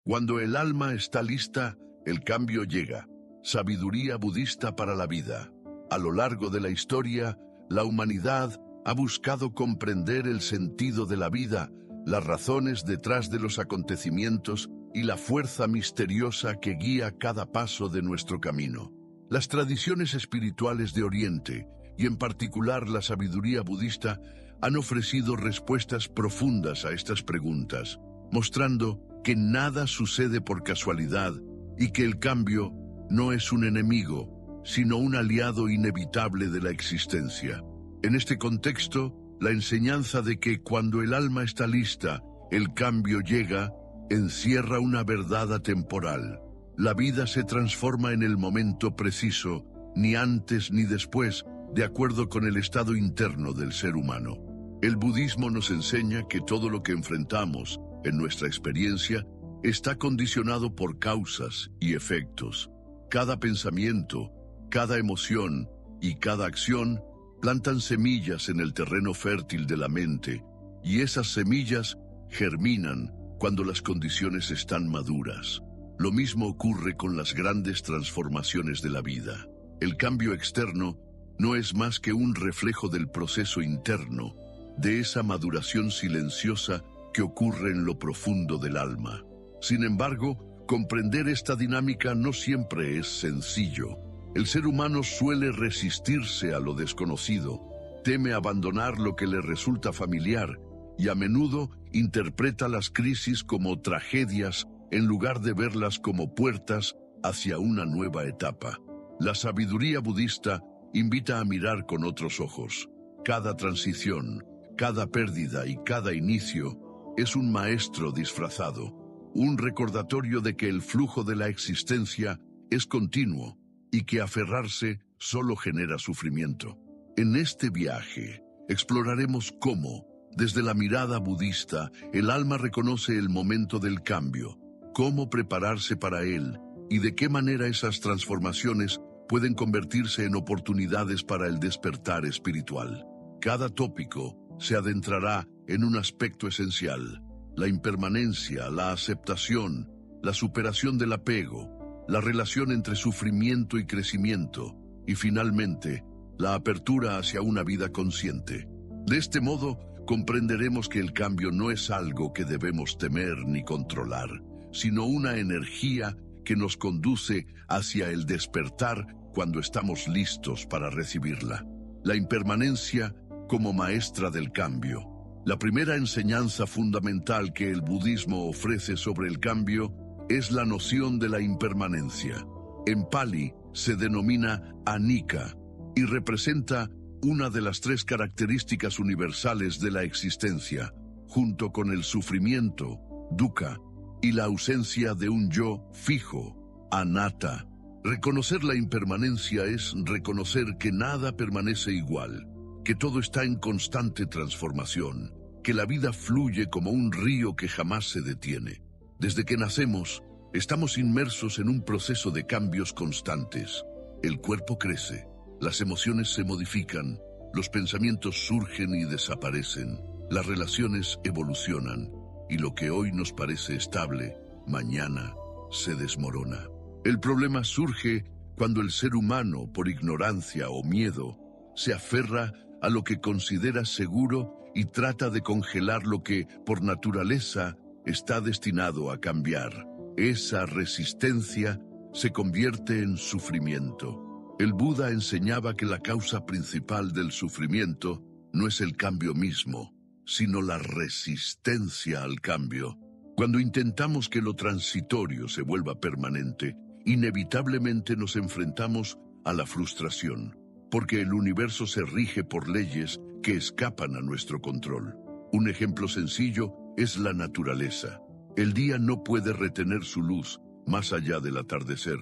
Cuando el alma está lista, el cambio llega. Sabiduría budista para la vida. A lo largo de la historia, la humanidad ha buscado comprender el sentido de la vida, las razones detrás de los acontecimientos y la fuerza misteriosa que guía cada paso de nuestro camino. Las tradiciones espirituales de Oriente, y en particular la sabiduría budista, han ofrecido respuestas profundas a estas preguntas, mostrando que nada sucede por casualidad y que el cambio no es un enemigo, sino un aliado inevitable de la existencia. En este contexto, la enseñanza de que cuando el alma está lista, el cambio llega, encierra una verdad atemporal. La vida se transforma en el momento preciso, ni antes ni después, de acuerdo con el estado interno del ser humano. El budismo nos enseña que todo lo que enfrentamos en nuestra experiencia está condicionado por causas y efectos. Cada pensamiento, cada emoción y cada acción plantan semillas en el terreno fértil de la mente, y esas semillas germinan cuando las condiciones están maduras. Lo mismo ocurre con las grandes transformaciones de la vida. El cambio externo no es más que un reflejo del proceso interno, de esa maduración silenciosa que ocurre en lo profundo del alma. Sin embargo, comprender esta dinámica no siempre es sencillo. El ser humano suele resistirse a lo desconocido, teme abandonar lo que le resulta familiar y a menudo interpreta las crisis como tragedias en lugar de verlas como puertas hacia una nueva etapa. La sabiduría budista invita a mirar con otros ojos. Cada transición, cada pérdida y cada inicio es un maestro disfrazado, un recordatorio de que el flujo de la existencia es continuo y que aferrarse solo genera sufrimiento. En este viaje exploraremos cómo, desde la mirada budista, el alma reconoce el momento del cambio, cómo prepararse para él y de qué manera esas transformaciones pueden convertirse en oportunidades para el despertar espiritual. Cada tópico se adentrará en un aspecto esencial: la impermanencia, la aceptación, la superación del apego, la relación entre sufrimiento y crecimiento, y finalmente, la apertura hacia una vida consciente. De este modo, comprenderemos que el cambio no es algo que debemos temer ni controlar, sino una energía que nos conduce hacia el despertar cuando estamos listos para recibirla. La impermanencia como maestra del cambio. La primera enseñanza fundamental que el budismo ofrece sobre el cambio es la noción de la impermanencia. En Pali se denomina anicca y representa una de las tres características universales de la existencia, junto con el sufrimiento, dukkha, y la ausencia de un yo fijo, anatta. Reconocer la impermanencia es reconocer que nada permanece igual, que todo está en constante transformación, que la vida fluye como un río que jamás se detiene. Desde que nacemos, estamos inmersos en un proceso de cambios constantes. El cuerpo crece, las emociones se modifican, los pensamientos surgen y desaparecen, las relaciones evolucionan, y lo que hoy nos parece estable, mañana se desmorona. El problema surge cuando el ser humano, por ignorancia o miedo, se aferra a lo que considera seguro y trata de congelar lo que, por naturaleza, está destinado a cambiar. Esa resistencia se convierte en sufrimiento. El Buda enseñaba que la causa principal del sufrimiento no es el cambio mismo, sino la resistencia al cambio. Cuando intentamos que lo transitorio se vuelva permanente, inevitablemente nos enfrentamos a la frustración, porque el universo se rige por leyes que escapan a nuestro control. Un ejemplo sencillo es la naturaleza. El día no puede retener su luz más allá del atardecer.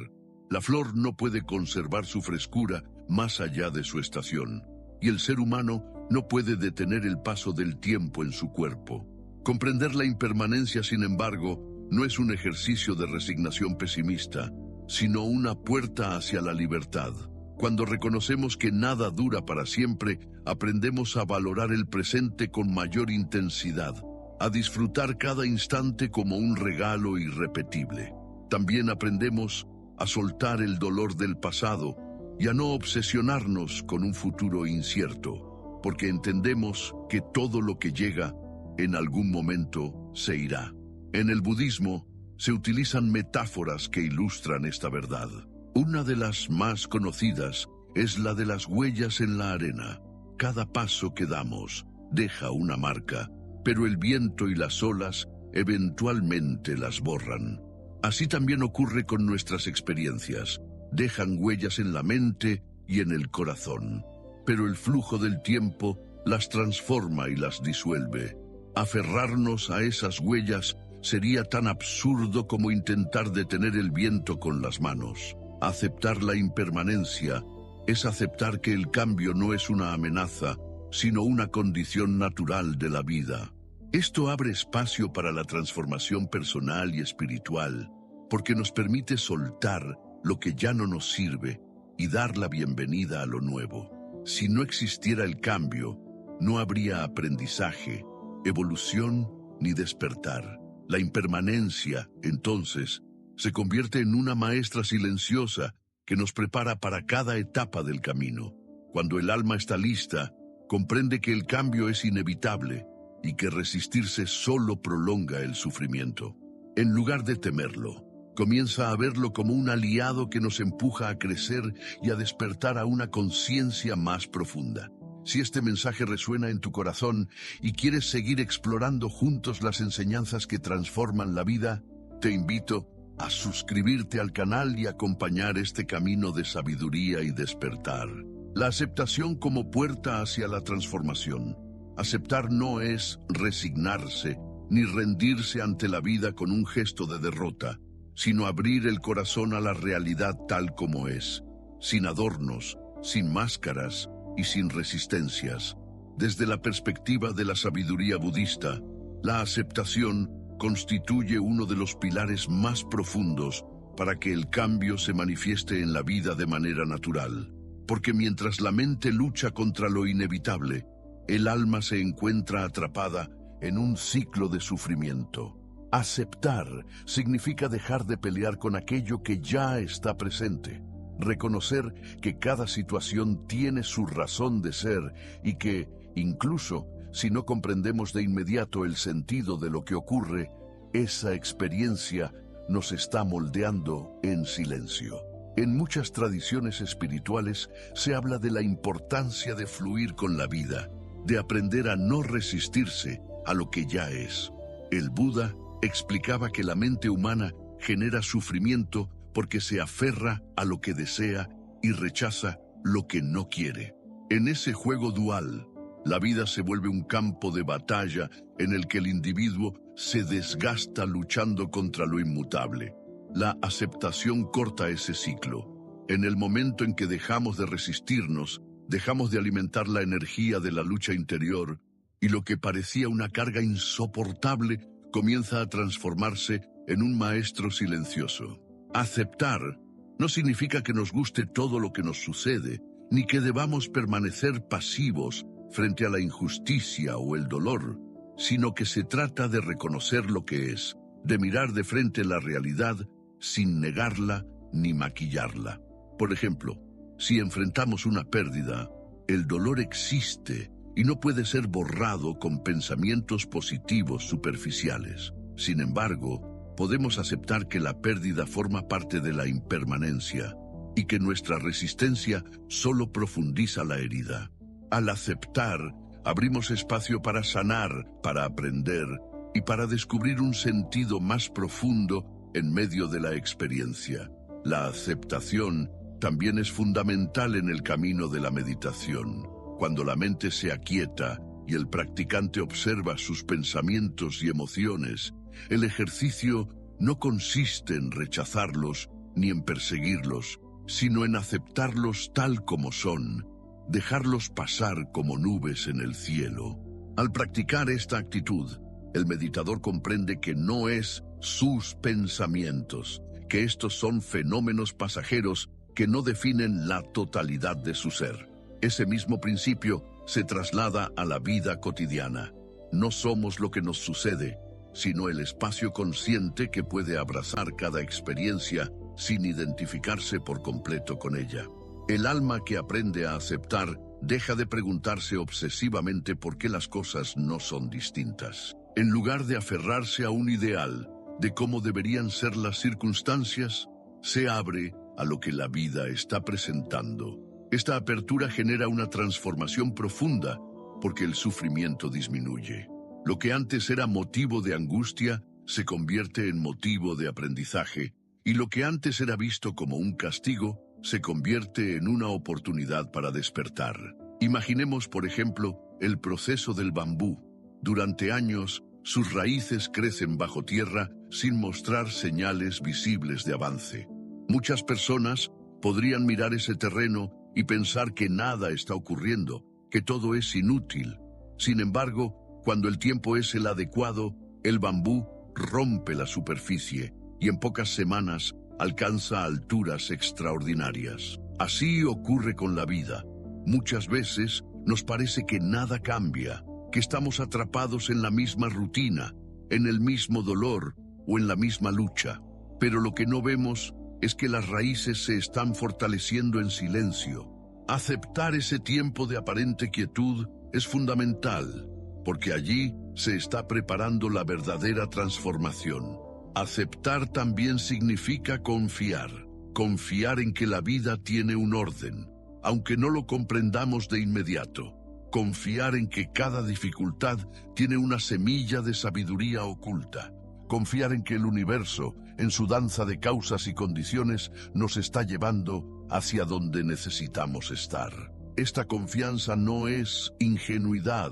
La flor no puede conservar su frescura más allá de su estación. Y el ser humano no puede detener el paso del tiempo en su cuerpo. Comprender la impermanencia, sin embargo, no es un ejercicio de resignación pesimista, sino una puerta hacia la libertad. Cuando reconocemos que nada dura para siempre, aprendemos a valorar el presente con mayor intensidad, a disfrutar cada instante como un regalo irrepetible. También aprendemos a soltar el dolor del pasado y a no obsesionarnos con un futuro incierto, porque entendemos que todo lo que llega en algún momento se irá. En el budismo se utilizan metáforas que ilustran esta verdad. Una de las más conocidas es la de las huellas en la arena. Cada paso que damos deja una marca, pero el viento y las olas eventualmente las borran. Así también ocurre con nuestras experiencias. Dejan huellas en la mente y en el corazón, pero el flujo del tiempo las transforma y las disuelve. Aferrarnos a esas huellas sería tan absurdo como intentar detener el viento con las manos. Aceptar la impermanencia es aceptar que el cambio no es una amenaza, sino una condición natural de la vida. Esto abre espacio para la transformación personal y espiritual, porque nos permite soltar lo que ya no nos sirve y dar la bienvenida a lo nuevo. Si no existiera el cambio, no habría aprendizaje, evolución ni despertar. La impermanencia, entonces, se convierte en una maestra silenciosa que nos prepara para cada etapa del camino. Cuando el alma está lista, comprende que el cambio es inevitable y que resistirse solo prolonga el sufrimiento. En lugar de temerlo, comienza a verlo como un aliado que nos empuja a crecer y a despertar a una conciencia más profunda. Si este mensaje resuena en tu corazón y quieres seguir explorando juntos las enseñanzas que transforman la vida, te invito a suscribirte al canal y acompañar este camino de sabiduría y despertar. La aceptación como puerta hacia la transformación. Aceptar no es resignarse ni rendirse ante la vida con un gesto de derrota, sino abrir el corazón a la realidad tal como es, sin adornos, sin máscaras y sin resistencias. Desde la perspectiva de la sabiduría budista, la aceptación constituye uno de los pilares más profundos para que el cambio se manifieste en la vida de manera natural. Porque mientras la mente lucha contra lo inevitable, el alma se encuentra atrapada en un ciclo de sufrimiento. Aceptar significa dejar de pelear con aquello que ya está presente. Reconocer que cada situación tiene su razón de ser y que, incluso si no comprendemos de inmediato el sentido de lo que ocurre, esa experiencia nos está moldeando en silencio. En muchas tradiciones espirituales se habla de la importancia de fluir con la vida, de aprender a no resistirse a lo que ya es. El Buda explicaba que la mente humana genera sufrimiento porque se aferra a lo que desea y rechaza lo que no quiere. En ese juego dual, la vida se vuelve un campo de batalla en el que el individuo se desgasta luchando contra lo inmutable. La aceptación corta ese ciclo. En el momento en que dejamos de resistirnos, dejamos de alimentar la energía de la lucha interior, y lo que parecía una carga insoportable comienza a transformarse en un maestro silencioso. Aceptar no significa que nos guste todo lo que nos sucede, ni que debamos permanecer pasivos frente a la injusticia o el dolor, sino que se trata de reconocer lo que es, de mirar de frente la realidad sin negarla ni maquillarla. Por ejemplo, si enfrentamos una pérdida, el dolor existe y no puede ser borrado con pensamientos positivos superficiales. Sin embargo, podemos aceptar que la pérdida forma parte de la impermanencia y que nuestra resistencia solo profundiza la herida. Al aceptar, abrimos espacio para sanar, para aprender y para descubrir un sentido más profundo en medio de la experiencia. La aceptación también es fundamental en el camino de la meditación. Cuando la mente se aquieta y el practicante observa sus pensamientos y emociones, el ejercicio no consiste en rechazarlos ni en perseguirlos, sino en aceptarlos tal como son, dejarlos pasar como nubes en el cielo. Al practicar esta actitud, el meditador comprende que no es sus pensamientos, que estos son fenómenos pasajeros que no definen la totalidad de su ser. Ese mismo principio se traslada a la vida cotidiana. no somos lo que nos sucede, sino el espacio consciente que puede abrazar cada experiencia sin identificarse por completo con ella. El alma que aprende a aceptar deja de preguntarse obsesivamente por qué las cosas no son distintas. En lugar de aferrarse a un ideal de cómo deberían ser las circunstancias, se abre a lo que la vida está presentando. Esta apertura genera una transformación profunda porque el sufrimiento disminuye. Lo que antes era motivo de angustia se convierte en motivo de aprendizaje, y lo que antes era visto como un castigo se convierte en una oportunidad para despertar. Imaginemos, por ejemplo, el proceso del bambú. Durante años, sus raíces crecen bajo tierra sin mostrar señales visibles de avance. Muchas personas podrían mirar ese terreno y pensar que nada está ocurriendo, que todo es inútil. Sin embargo, cuando el tiempo es el adecuado, el bambú rompe la superficie y en pocas semanas alcanza alturas extraordinarias. Así ocurre con la vida. Muchas veces nos parece que nada cambia, que estamos atrapados en la misma rutina, en el mismo dolor o en la misma lucha. Pero lo que no vemos es que las raíces se están fortaleciendo en silencio. Aceptar ese tiempo de aparente quietud es fundamental, porque allí se está preparando la verdadera transformación. Aceptar también significa confiar en que la vida tiene un orden, aunque no lo comprendamos de inmediato. Confiar en que cada dificultad tiene una semilla de sabiduría oculta. Confiar en que el universo, en su danza de causas y condiciones, nos está llevando hacia donde necesitamos estar. Esta confianza no es ingenuidad,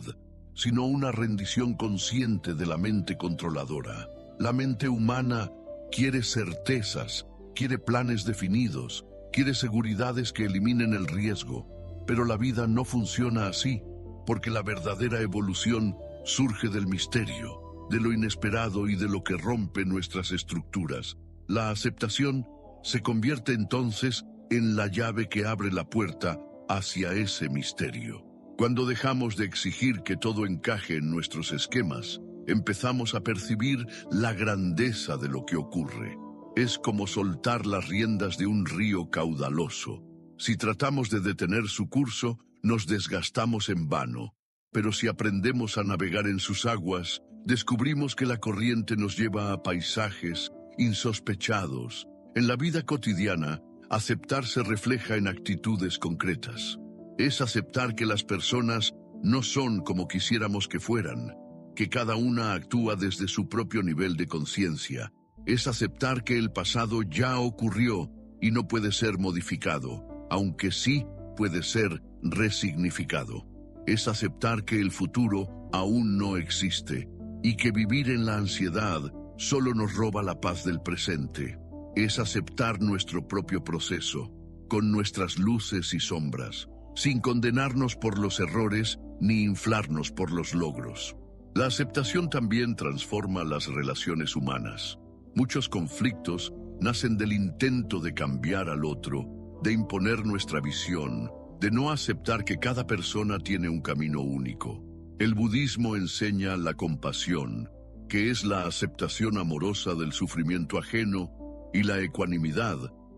sino una rendición consciente de la mente controladora. La mente humana quiere certezas, quiere planes definidos, quiere seguridades que eliminen el riesgo, pero la vida no funciona así, porque la verdadera evolución surge del misterio, de lo inesperado y de lo que rompe nuestras estructuras. La aceptación se convierte entonces en la llave que abre la puerta hacia ese misterio. Cuando dejamos de exigir que todo encaje en nuestros esquemas, empezamos a percibir la grandeza de lo que ocurre. Es como soltar las riendas de un río caudaloso. Si tratamos de detener su curso, nos desgastamos en vano. Pero si aprendemos a navegar en sus aguas, descubrimos que la corriente nos lleva a paisajes insospechados. En la vida cotidiana, aceptar se refleja en actitudes concretas. Es aceptar que las personas no son como quisiéramos que fueran, que cada una actúa desde su propio nivel de conciencia. Es aceptar que el pasado ya ocurrió y no puede ser modificado, aunque sí puede ser resignificado. Es aceptar que el futuro aún no existe y que vivir en la ansiedad solo nos roba la paz del presente. Es aceptar nuestro propio proceso, con nuestras luces y sombras, sin condenarnos por los errores ni inflarnos por los logros. La aceptación también transforma las relaciones humanas. Muchos conflictos nacen del intento de cambiar al otro, de imponer nuestra visión, de no aceptar que cada persona tiene un camino único. El budismo enseña la compasión, que es la aceptación amorosa del sufrimiento ajeno, y la ecuanimidad,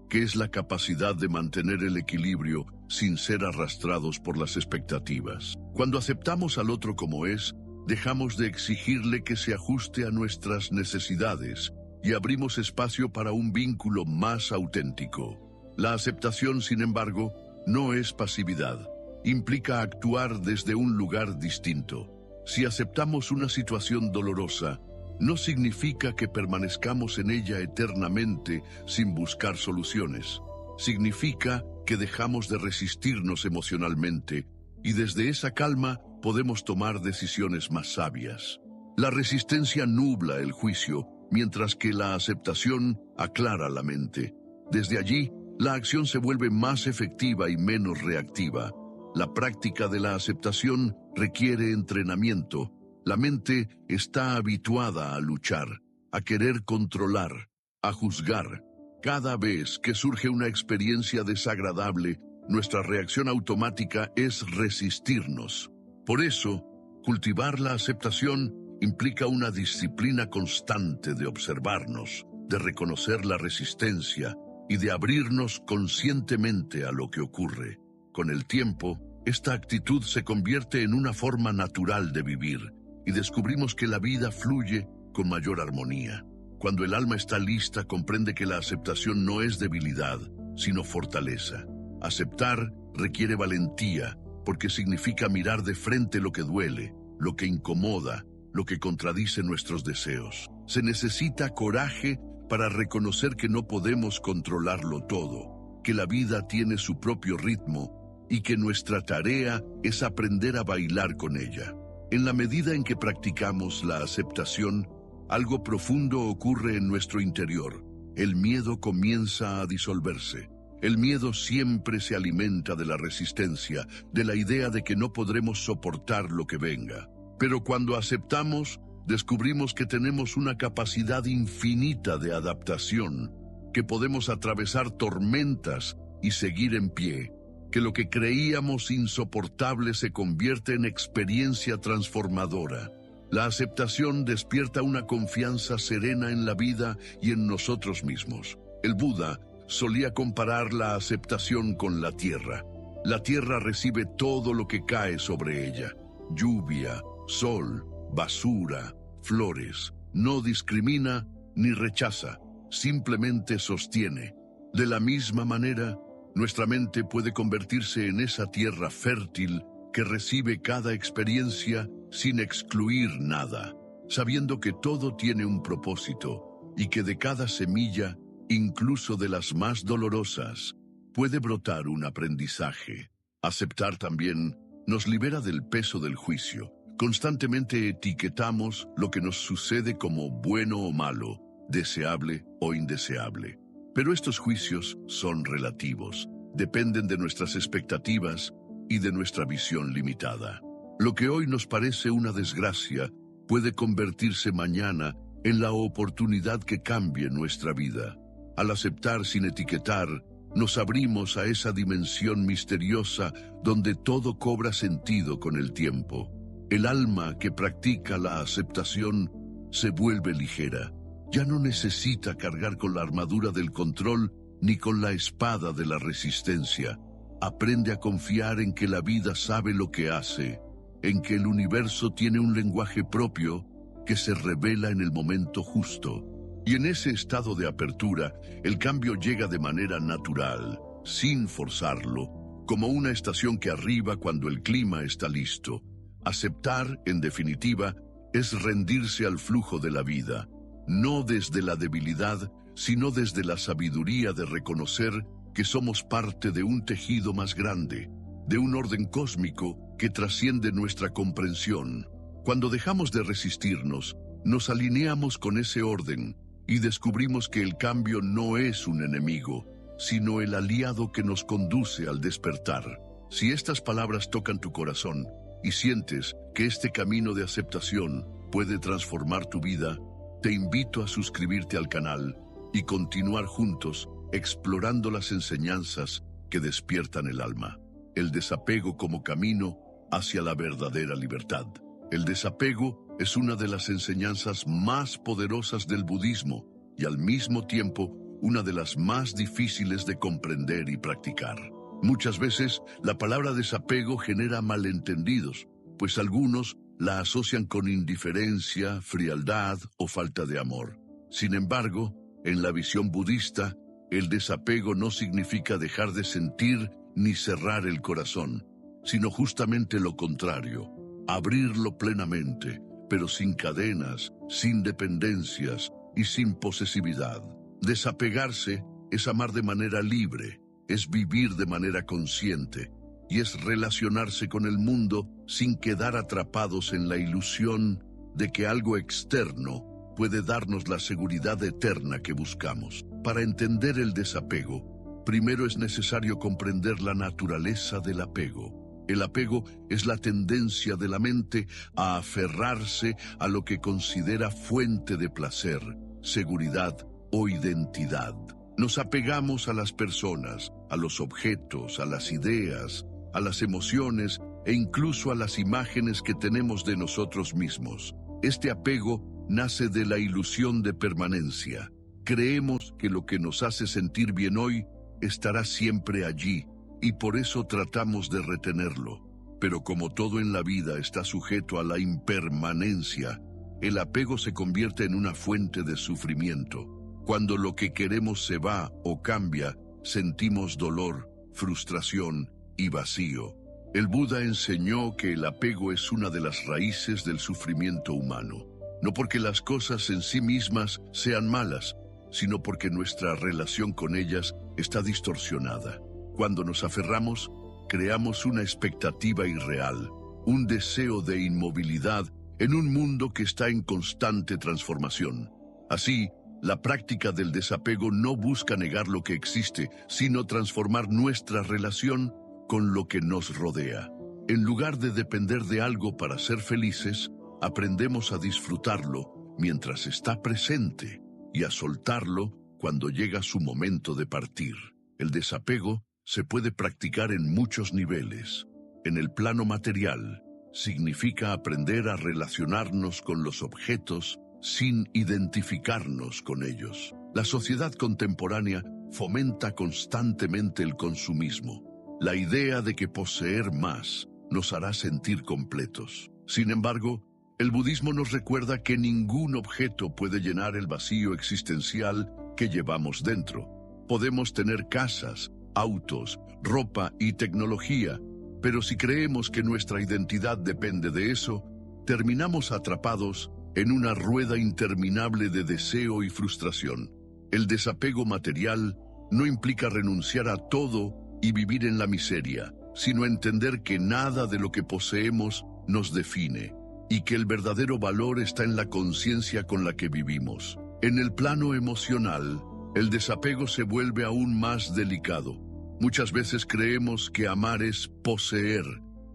que es la capacidad de mantener el equilibrio sin ser arrastrados por las expectativas. Cuando aceptamos al otro como es, dejamos de exigirle que se ajuste a nuestras necesidades y abrimos espacio para un vínculo más auténtico. La aceptación, sin embargo, no es pasividad. Implica actuar desde un lugar distinto. Si aceptamos una situación dolorosa, no significa que permanezcamos en ella eternamente sin buscar soluciones. Significa que dejamos de resistirnos emocionalmente y desde esa calma podemos tomar decisiones más sabias. La resistencia nubla el juicio, mientras que la aceptación aclara la mente. Desde allí, la acción se vuelve más efectiva y menos reactiva. La práctica de la aceptación requiere entrenamiento. La mente está habituada a luchar, a querer controlar, a juzgar. Cada vez que surge una experiencia desagradable, nuestra reacción automática es resistirnos. Por eso, Cultivar la aceptación implica una disciplina constante de observarnos, de reconocer la resistencia y de abrirnos conscientemente a lo que ocurre. Con el tiempo, esta actitud se convierte en una forma natural de vivir y descubrimos que la vida fluye con mayor armonía. Cuando el alma está lista, comprende que la aceptación no es debilidad, sino fortaleza. Aceptar requiere valentía, porque significa mirar de frente lo que duele, lo que incomoda, lo que contradice nuestros deseos. Se necesita coraje para reconocer que no podemos controlarlo todo, que la vida tiene su propio ritmo y que nuestra tarea es aprender a bailar con ella. En la medida en que practicamos la aceptación, algo profundo ocurre en nuestro interior. El miedo comienza a disolverse. El miedo siempre se alimenta de la resistencia, de la idea de que no podremos soportar lo que venga. Pero cuando aceptamos, descubrimos que tenemos una capacidad infinita de adaptación, que podemos atravesar tormentas y seguir en pie, que lo que creíamos insoportable se convierte en experiencia transformadora. La aceptación despierta una confianza serena en la vida y en nosotros mismos. El Buda solía comparar la aceptación con la tierra. La tierra recibe todo lo que cae sobre ella: lluvia, sol, basura, flores. No discrimina ni rechaza, simplemente sostiene. De la misma manera, nuestra mente puede convertirse en esa tierra fértil que recibe cada experiencia sin excluir nada, sabiendo que todo tiene un propósito y que de cada semilla, incluso de las más dolorosas, puede brotar un aprendizaje. Aceptar también nos libera del peso del juicio. Constantemente etiquetamos lo que nos sucede como bueno o malo, deseable o indeseable. Pero estos juicios son relativos, dependen de nuestras expectativas y de nuestra visión limitada. Lo que hoy nos parece una desgracia puede convertirse mañana en la oportunidad que cambie nuestra vida. Al aceptar sin etiquetar, nos abrimos a esa dimensión misteriosa donde todo cobra sentido con el tiempo. El alma que practica la aceptación se vuelve ligera. Ya no necesita cargar con la armadura del control ni con la espada de la resistencia. Aprende a confiar en que la vida sabe lo que hace, en que el universo tiene un lenguaje propio que se revela en el momento justo. Y en ese estado de apertura, el cambio llega de manera natural, sin forzarlo, como una estación que arriba cuando el clima está listo. Aceptar, en definitiva, es rendirse al flujo de la vida, no desde la debilidad, sino desde la sabiduría de reconocer que somos parte de un tejido más grande, de un orden cósmico que trasciende nuestra comprensión. Cuando dejamos de resistirnos, nos alineamos con ese orden y descubrimos que el cambio no es un enemigo, sino el aliado que nos conduce al despertar. Si estas palabras tocan tu corazón y sientes que este camino de aceptación puede transformar tu vida, te invito a suscribirte al canal y continuar juntos explorando las enseñanzas que despiertan el alma. El desapego como camino hacia la verdadera libertad. El desapego es una de las enseñanzas más poderosas del budismo y al mismo tiempo una de las más difíciles de comprender y practicar. Muchas veces la palabra desapego genera malentendidos, pues algunos la asocian con indiferencia, frialdad o falta de amor. Sin embargo, en la visión budista, el desapego no significa dejar de sentir ni cerrar el corazón, sino justamente lo contrario, abrirlo plenamente, pero sin cadenas, sin dependencias y sin posesividad. Desapegarse es amar de manera libre, es vivir de manera consciente y es relacionarse con el mundo sin quedar atrapados en la ilusión de que algo externo puede darnos la seguridad eterna que buscamos. Para entender el desapego, primero es necesario comprender la naturaleza del apego. El apego es la tendencia de la mente a aferrarse a lo que considera fuente de placer, seguridad o identidad. Nos apegamos a las personas, a los objetos, a las ideas, a las emociones e incluso a las imágenes que tenemos de nosotros mismos. Este apego nace de la ilusión de permanencia. Creemos que lo que nos hace sentir bien hoy estará siempre allí, y por eso tratamos de retenerlo. Pero como todo en la vida está sujeto a la impermanencia, el apego se convierte en una fuente de sufrimiento. Cuando lo que queremos se va o cambia, sentimos dolor, frustración y vacío. El Buda enseñó que el apego es una de las raíces del sufrimiento humano, no porque las cosas en sí mismas sean malas, sino porque nuestra relación con ellas está distorsionada. Cuando nos aferramos, creamos una expectativa irreal, un deseo de inmovilidad en un mundo que está en constante transformación. Así, la práctica del desapego no busca negar lo que existe, sino transformar nuestra relación con lo que nos rodea. En lugar de depender de algo para ser felices, aprendemos a disfrutarlo mientras está presente y a soltarlo cuando llega su momento de partir. El desapego se puede practicar en muchos niveles. En el plano material, significa aprender a relacionarnos con los objetos sin identificarnos con ellos. La sociedad contemporánea fomenta constantemente el consumismo, la idea de que poseer más nos hará sentir completos. Sin embargo, el budismo nos recuerda que ningún objeto puede llenar el vacío existencial que llevamos dentro. Podemos tener casas, autos, ropa y tecnología, pero si creemos que nuestra identidad depende de eso, terminamos atrapados en una rueda interminable de deseo y frustración. El desapego material no implica renunciar a todo y vivir en la miseria, sino entender que nada de lo que poseemos nos define, y que el verdadero valor está en la conciencia con la que vivimos. En el plano emocional, el desapego se vuelve aún más delicado. Muchas veces creemos que amar es poseer,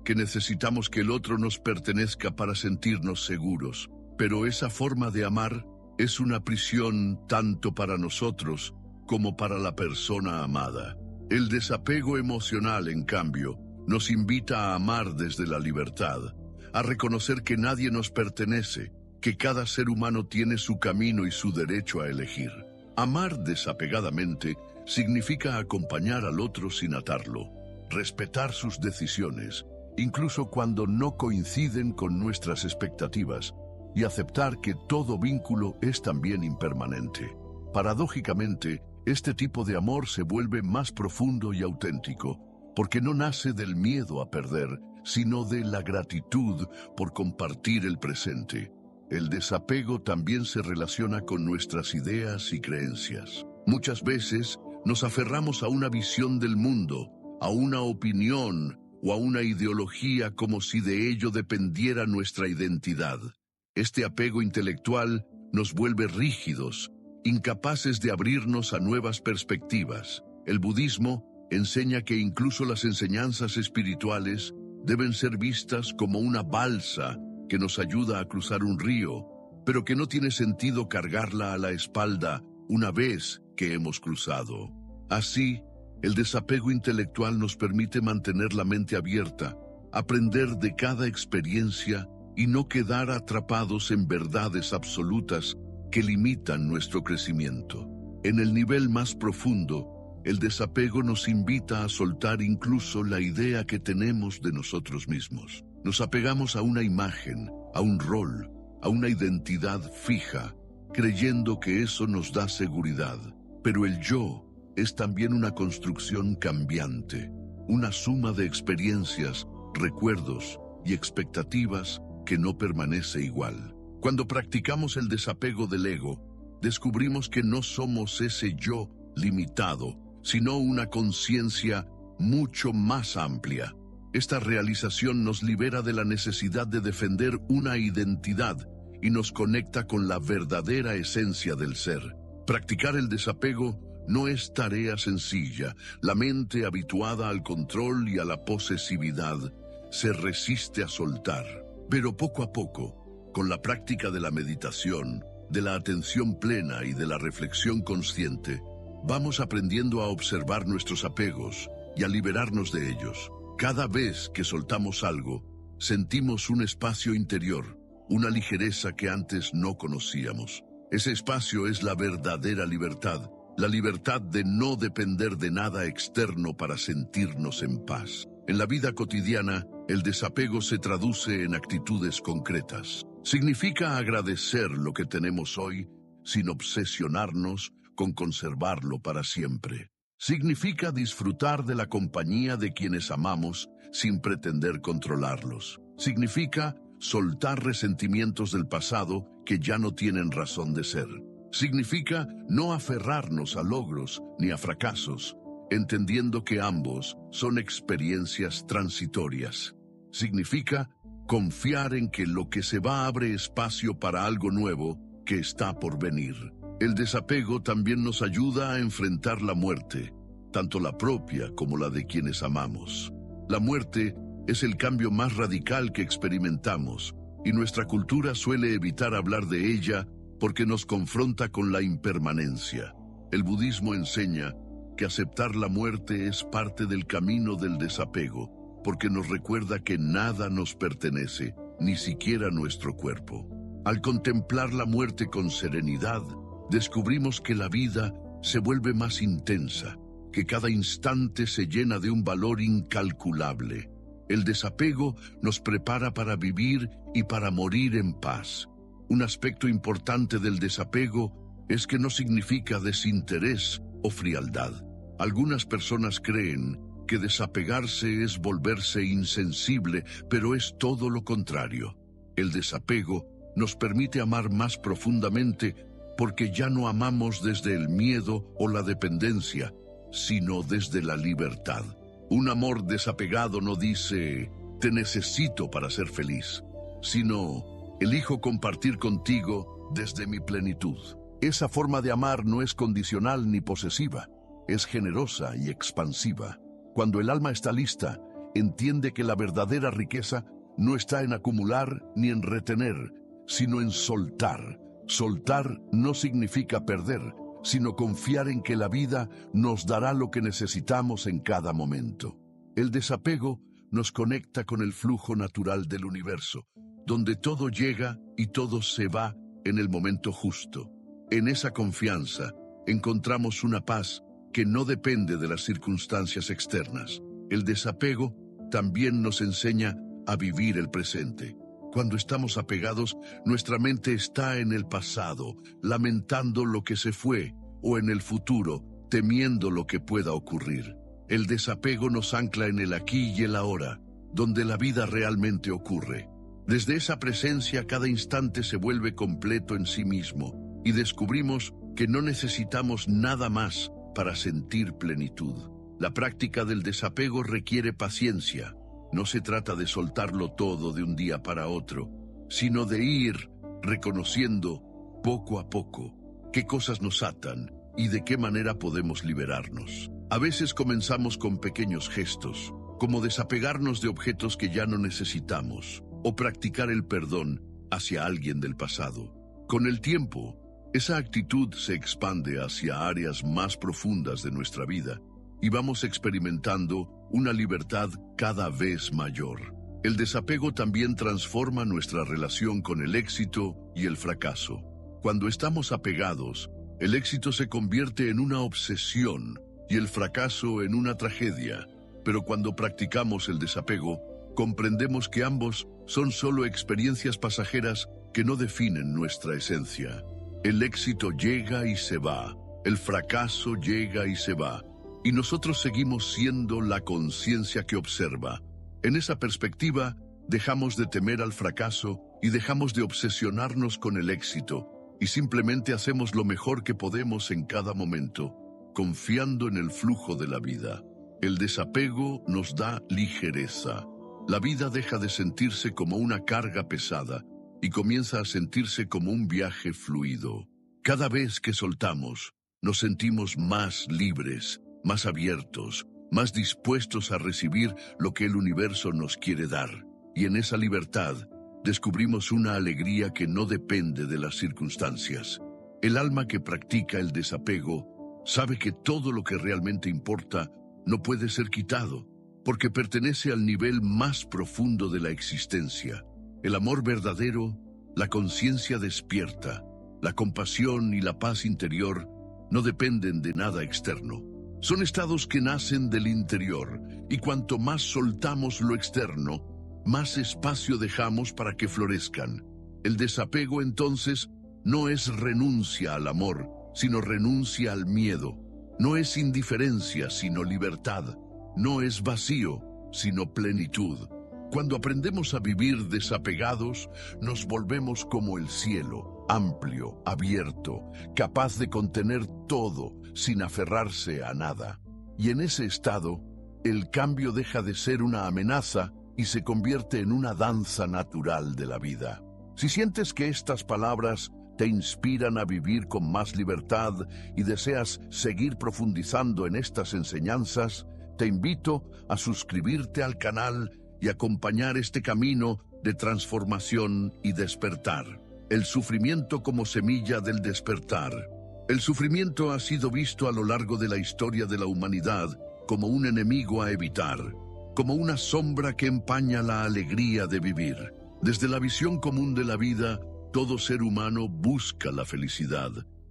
que necesitamos que el otro nos pertenezca para sentirnos seguros. Pero esa forma de amar es una prisión tanto para nosotros como para la persona amada. El desapego emocional, en cambio, nos invita a amar desde la libertad, a reconocer que nadie nos pertenece, que cada ser humano tiene su camino y su derecho a elegir. Amar desapegadamente significa acompañar al otro sin atarlo, respetar sus decisiones, incluso cuando no coinciden con nuestras expectativas, y aceptar que todo vínculo es también impermanente. Paradójicamente, este tipo de amor se vuelve más profundo y auténtico, porque no nace del miedo a perder, sino de la gratitud por compartir el presente. El desapego también se relaciona con nuestras ideas y creencias. Muchas veces nos aferramos a una visión del mundo, a una opinión o a una ideología como si de ello dependiera nuestra identidad. Este apego intelectual nos vuelve rígidos, incapaces de abrirnos a nuevas perspectivas. El budismo enseña que incluso las enseñanzas espirituales deben ser vistas como una balsa que nos ayuda a cruzar un río, pero que no tiene sentido cargarla a la espalda una vez que hemos cruzado. Así, el desapego intelectual nos permite mantener la mente abierta, aprender de cada experiencia y no quedar atrapados en verdades absolutas que limitan nuestro crecimiento. En el nivel más profundo, el desapego nos invita a soltar incluso la idea que tenemos de nosotros mismos. Nos apegamos a una imagen, a un rol, a una identidad fija, creyendo que eso nos da seguridad. Pero el yo es también una construcción cambiante, una suma de experiencias, recuerdos y expectativas que no permanece igual. Cuando practicamos el desapego del ego, descubrimos que no somos ese yo limitado, sino una conciencia mucho más amplia. Esta realización nos libera de la necesidad de defender una identidad y nos conecta con la verdadera esencia del ser. Practicar el desapego no es tarea sencilla. La mente habituada al control y a la posesividad se resiste a soltar. Pero poco a poco, con la práctica de la meditación, de la atención plena y de la reflexión consciente, vamos aprendiendo a observar nuestros apegos y a liberarnos de ellos. Cada vez que soltamos algo, sentimos un espacio interior, una ligereza que antes no conocíamos. Ese espacio es la verdadera libertad, la libertad de no depender de nada externo para sentirnos en paz. En la vida cotidiana, el desapego se traduce en actitudes concretas. Significa agradecer lo que tenemos hoy sin obsesionarnos con conservarlo para siempre. Significa disfrutar de la compañía de quienes amamos sin pretender controlarlos. Significa soltar resentimientos del pasado que ya no tienen razón de ser. Significa no aferrarnos a logros ni a fracasos, entendiendo que ambos son experiencias transitorias. Significa confiar en que lo que se va abre espacio para algo nuevo que está por venir. El desapego también nos ayuda a enfrentar la muerte, tanto la propia como la de quienes amamos. La muerte es el cambio más radical que experimentamos, y nuestra cultura suele evitar hablar de ella porque nos confronta con la impermanencia. El budismo enseña que aceptar la muerte es parte del camino del desapego, porque nos recuerda que nada nos pertenece, ni siquiera nuestro cuerpo. Al contemplar la muerte con serenidad, descubrimos que la vida se vuelve más intensa, que cada instante se llena de un valor incalculable. El desapego nos prepara para vivir y para morir en paz. Un aspecto importante del desapego es que no significa desinterés o frialdad. Algunas personas creen que desapegarse es volverse insensible, pero es todo lo contrario. El desapego nos permite amar más profundamente porque ya no amamos desde el miedo o la dependencia, sino desde la libertad. Un amor desapegado no dice, te necesito para ser feliz, sino, elijo compartir contigo desde mi plenitud. Esa forma de amar no es condicional ni posesiva, es generosa y expansiva. Cuando el alma está lista, entiende que la verdadera riqueza no está en acumular ni en retener, sino en soltar. Soltar no significa perder, sino confiar en que la vida nos dará lo que necesitamos en cada momento. El desapego nos conecta con el flujo natural del universo, donde todo llega y todo se va en el momento justo. En esa confianza encontramos una paz que no depende de las circunstancias externas. El desapego también nos enseña a vivir el presente. Cuando estamos apegados, nuestra mente está en el pasado, lamentando lo que se fue, o en el futuro, temiendo lo que pueda ocurrir. El desapego nos ancla en el aquí y el ahora, donde la vida realmente ocurre. Desde esa presencia, cada instante se vuelve completo en sí mismo, y descubrimos que no necesitamos nada más para sentir plenitud. La práctica del desapego requiere paciencia. No se trata de soltarlo todo de un día para otro, sino de ir reconociendo poco a poco qué cosas nos atan y de qué manera podemos liberarnos. A veces comenzamos con pequeños gestos, como desapegarnos de objetos que ya no necesitamos, o practicar el perdón hacia alguien del pasado. Con el tiempo, esa actitud se expande hacia áreas más profundas de nuestra vida, y vamos experimentando una libertad cada vez mayor. El desapego también transforma nuestra relación con el éxito y el fracaso. Cuando estamos apegados, el éxito se convierte en una obsesión y el fracaso en una tragedia. Pero cuando practicamos el desapego, comprendemos que ambos son solo experiencias pasajeras que no definen nuestra esencia. El éxito llega y se va, el fracaso llega y se va, y nosotros seguimos siendo la conciencia que observa. En esa perspectiva, dejamos de temer al fracaso y dejamos de obsesionarnos con el éxito, y simplemente hacemos lo mejor que podemos en cada momento, confiando en el flujo de la vida. El desapego nos da ligereza. La vida deja de sentirse como una carga pesada y comienza a sentirse como un viaje fluido. Cada vez que soltamos, nos sentimos más libres, más abiertos, más dispuestos a recibir lo que el universo nos quiere dar. Y en esa libertad, descubrimos una alegría que no depende de las circunstancias. El alma que practica el desapego sabe que todo lo que realmente importa no puede ser quitado, porque pertenece al nivel más profundo de la existencia. El amor verdadero, la conciencia despierta, la compasión y la paz interior no dependen de nada externo. Son estados que nacen del interior, y cuanto más soltamos lo externo, más espacio dejamos para que florezcan. El desapego, entonces, no es renuncia al amor, sino renuncia al miedo. No es indiferencia, sino libertad. No es vacío, sino plenitud. Cuando aprendemos a vivir desapegados, nos volvemos como el cielo, amplio, abierto, capaz de contener todo sin aferrarse a nada. Y en ese estado, el cambio deja de ser una amenaza y se convierte en una danza natural de la vida. Si sientes que estas palabras te inspiran a vivir con más libertad y deseas seguir profundizando en estas enseñanzas, te invito a suscribirte al canal y acompañar este camino de transformación y despertar. El sufrimiento como semilla del despertar. El sufrimiento ha sido visto a lo largo de la historia de la humanidad como un enemigo a evitar, como una sombra que empaña la alegría de vivir. Desde la visión común de la vida, todo ser humano busca la felicidad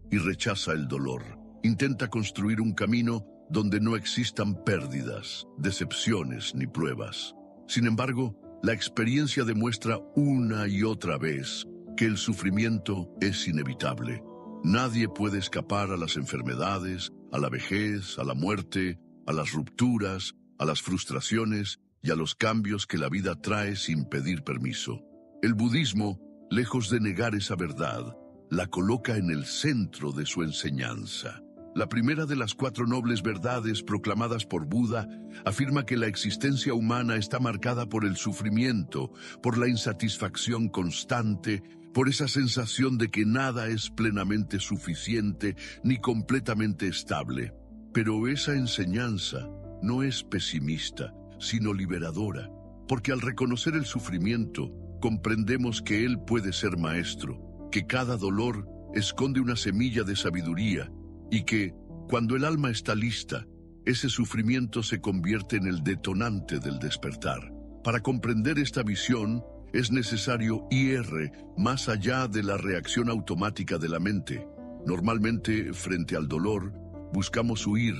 y rechaza el dolor. Intenta construir un camino donde no existan pérdidas, decepciones ni pruebas. Sin embargo, la experiencia demuestra una y otra vez que el sufrimiento es inevitable. Nadie puede escapar a las enfermedades, a la vejez, a la muerte, a las rupturas, a las frustraciones y a los cambios que la vida trae sin pedir permiso. El budismo, lejos de negar esa verdad, la coloca en el centro de su enseñanza. La primera de las 4 nobles verdades proclamadas por Buda afirma que la existencia humana está marcada por el sufrimiento, por la insatisfacción constante, por esa sensación de que nada es plenamente suficiente ni completamente estable. Pero esa enseñanza no es pesimista, sino liberadora, porque al reconocer el sufrimiento, comprendemos que él puede ser maestro, que cada dolor esconde una semilla de sabiduría, y que, cuando el alma está lista, ese sufrimiento se convierte en el detonante del despertar. Para comprender esta visión, es necesario ir más allá de la reacción automática de la mente. Normalmente, frente al dolor, buscamos huir,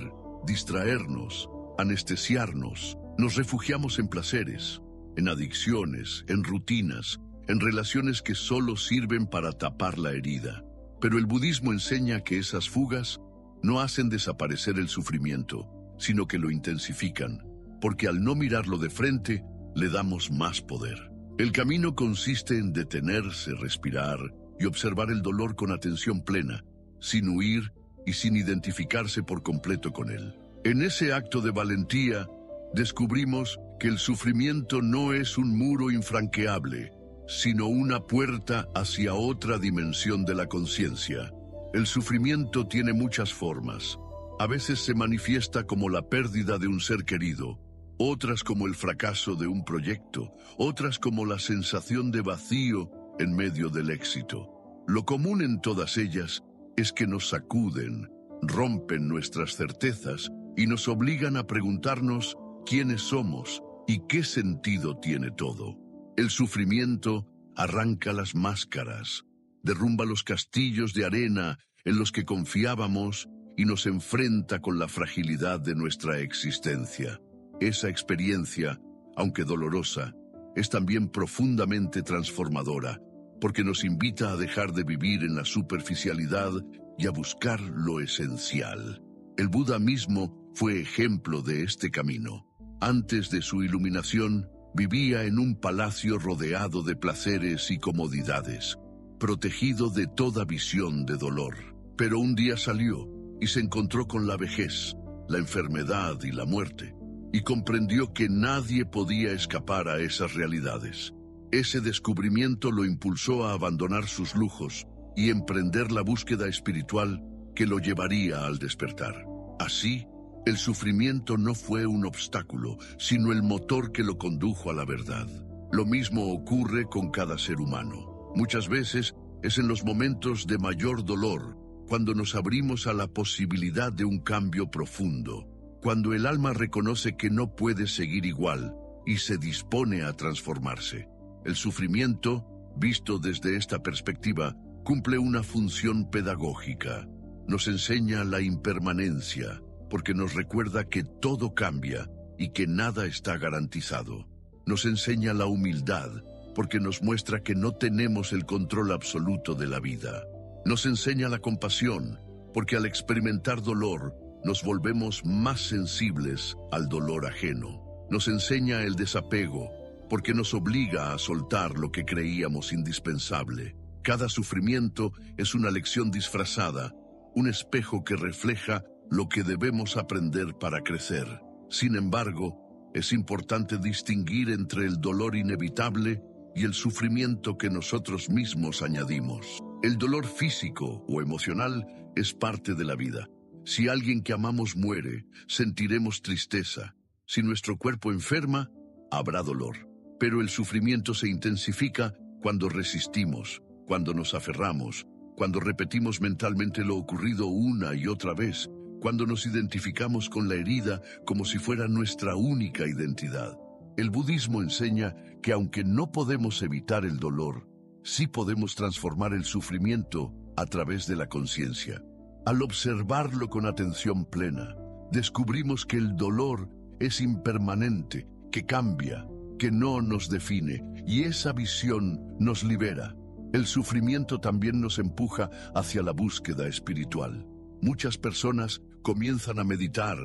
distraernos, anestesiarnos. Nos refugiamos en placeres, en adicciones, en rutinas, en relaciones que solo sirven para tapar la herida. Pero el budismo enseña que esas fugas no hacen desaparecer el sufrimiento, sino que lo intensifican, porque al no mirarlo de frente, le damos más poder. El camino consiste en detenerse, respirar y observar el dolor con atención plena, sin huir y sin identificarse por completo con él. En ese acto de valentía, descubrimos que el sufrimiento no es un muro infranqueable, sino una puerta hacia otra dimensión de la conciencia. El sufrimiento tiene muchas formas. A veces se manifiesta como la pérdida de un ser querido, otras como el fracaso de un proyecto, otras como la sensación de vacío en medio del éxito. Lo común en todas ellas es que nos sacuden, rompen nuestras certezas y nos obligan a preguntarnos quiénes somos y qué sentido tiene todo. El sufrimiento arranca las máscaras, derrumba los castillos de arena en los que confiábamos y nos enfrenta con la fragilidad de nuestra existencia. Esa experiencia, aunque dolorosa, es también profundamente transformadora, porque nos invita a dejar de vivir en la superficialidad y a buscar lo esencial. El Buda mismo fue ejemplo de este camino. Antes de su iluminación, vivía en un palacio rodeado de placeres y comodidades, protegido de toda visión de dolor. Pero un día salió y se encontró con la vejez, la enfermedad y la muerte, y comprendió que nadie podía escapar a esas realidades. Ese descubrimiento lo impulsó a abandonar sus lujos y emprender la búsqueda espiritual que lo llevaría al despertar. Así, el sufrimiento no fue un obstáculo, sino el motor que lo condujo a la verdad. Lo mismo ocurre con cada ser humano. Muchas veces es en los momentos de mayor dolor, cuando nos abrimos a la posibilidad de un cambio profundo, cuando el alma reconoce que no puede seguir igual y se dispone a transformarse. El sufrimiento, visto desde esta perspectiva, cumple una función pedagógica. Nos enseña la impermanencia, porque nos recuerda que todo cambia y que nada está garantizado. Nos enseña la humildad, porque nos muestra que no tenemos el control absoluto de la vida. Nos enseña la compasión, porque al experimentar dolor, nos volvemos más sensibles al dolor ajeno. Nos enseña el desapego, porque nos obliga a soltar lo que creíamos indispensable. Cada sufrimiento es una lección disfrazada, un espejo que refleja lo que debemos aprender para crecer. Sin embargo, es importante distinguir entre el dolor inevitable y el sufrimiento que nosotros mismos añadimos. El dolor físico o emocional es parte de la vida. Si alguien que amamos muere, sentiremos tristeza. Si nuestro cuerpo enferma, habrá dolor. Pero el sufrimiento se intensifica cuando resistimos, cuando nos aferramos, cuando repetimos mentalmente lo ocurrido una y otra vez, cuando nos identificamos con la herida como si fuera nuestra única identidad. El budismo enseña que aunque no podemos evitar el dolor, sí podemos transformar el sufrimiento a través de la conciencia. Al observarlo con atención plena, descubrimos que el dolor es impermanente, que cambia, que no nos define, y esa visión nos libera. El sufrimiento también nos empuja hacia la búsqueda espiritual. Muchas personas comienzan a meditar,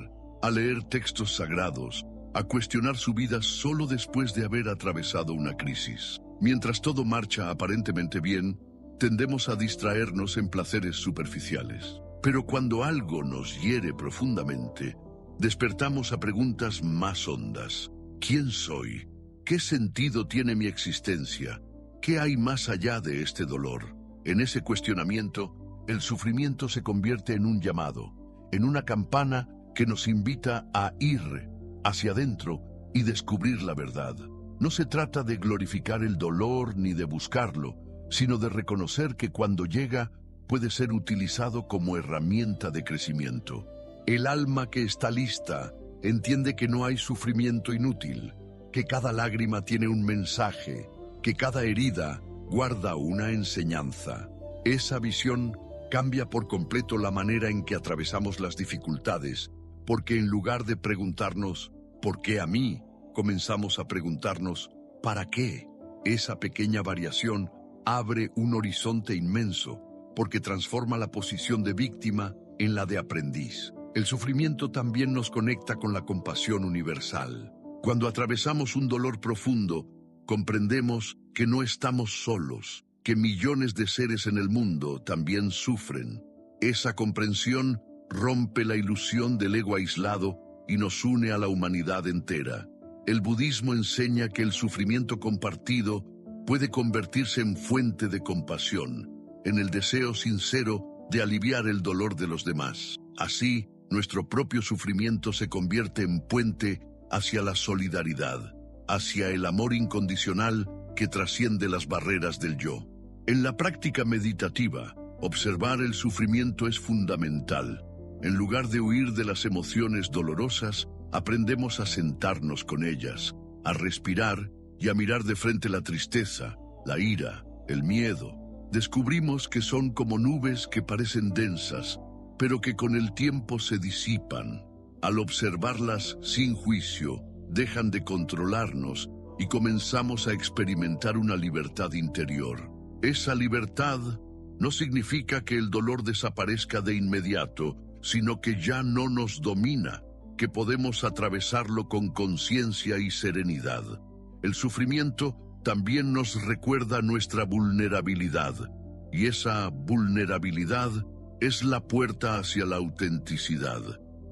a leer textos sagrados, a cuestionar su vida solo después de haber atravesado una crisis. Mientras todo marcha aparentemente bien, tendemos a distraernos en placeres superficiales. Pero cuando algo nos hiere profundamente, despertamos a preguntas más hondas. ¿Quién soy? ¿Qué sentido tiene mi existencia? ¿Qué hay más allá de este dolor? En ese cuestionamiento, el sufrimiento se convierte en un llamado, en una campana que nos invita a ir hacia adentro y descubrir la verdad. No se trata de glorificar el dolor ni de buscarlo, sino de reconocer que cuando llega puede ser utilizado como herramienta de crecimiento. El alma que está lista entiende que no hay sufrimiento inútil, que cada lágrima tiene un mensaje, que cada herida guarda una enseñanza. Esa visión cambia por completo la manera en que atravesamos las dificultades, porque en lugar de preguntarnos ¿por qué a mí?, comenzamos a preguntarnos ¿para qué? Esa pequeña variación abre un horizonte inmenso, porque transforma la posición de víctima en la de aprendiz. El sufrimiento también nos conecta con la compasión universal. Cuando atravesamos un dolor profundo, comprendemos que no estamos solos, que millones de seres en el mundo también sufren. Esa comprensión rompe la ilusión del ego aislado y nos une a la humanidad entera. El budismo enseña que el sufrimiento compartido puede convertirse en fuente de compasión, en el deseo sincero de aliviar el dolor de los demás. Así, nuestro propio sufrimiento se convierte en puente hacia la solidaridad, hacia el amor incondicional que trasciende las barreras del yo. En la práctica meditativa, observar el sufrimiento es fundamental. En lugar de huir de las emociones dolorosas, aprendemos a sentarnos con ellas, a respirar y a mirar de frente la tristeza, la ira, el miedo. Descubrimos que son como nubes que parecen densas, pero que con el tiempo se disipan. Al observarlas sin juicio, dejan de controlarnos y comenzamos a experimentar una libertad interior. Esa libertad no significa que el dolor desaparezca de inmediato, sino que ya no nos domina, que podemos atravesarlo con conciencia y serenidad. El sufrimiento también nos recuerda nuestra vulnerabilidad, y esa vulnerabilidad es la puerta hacia la autenticidad.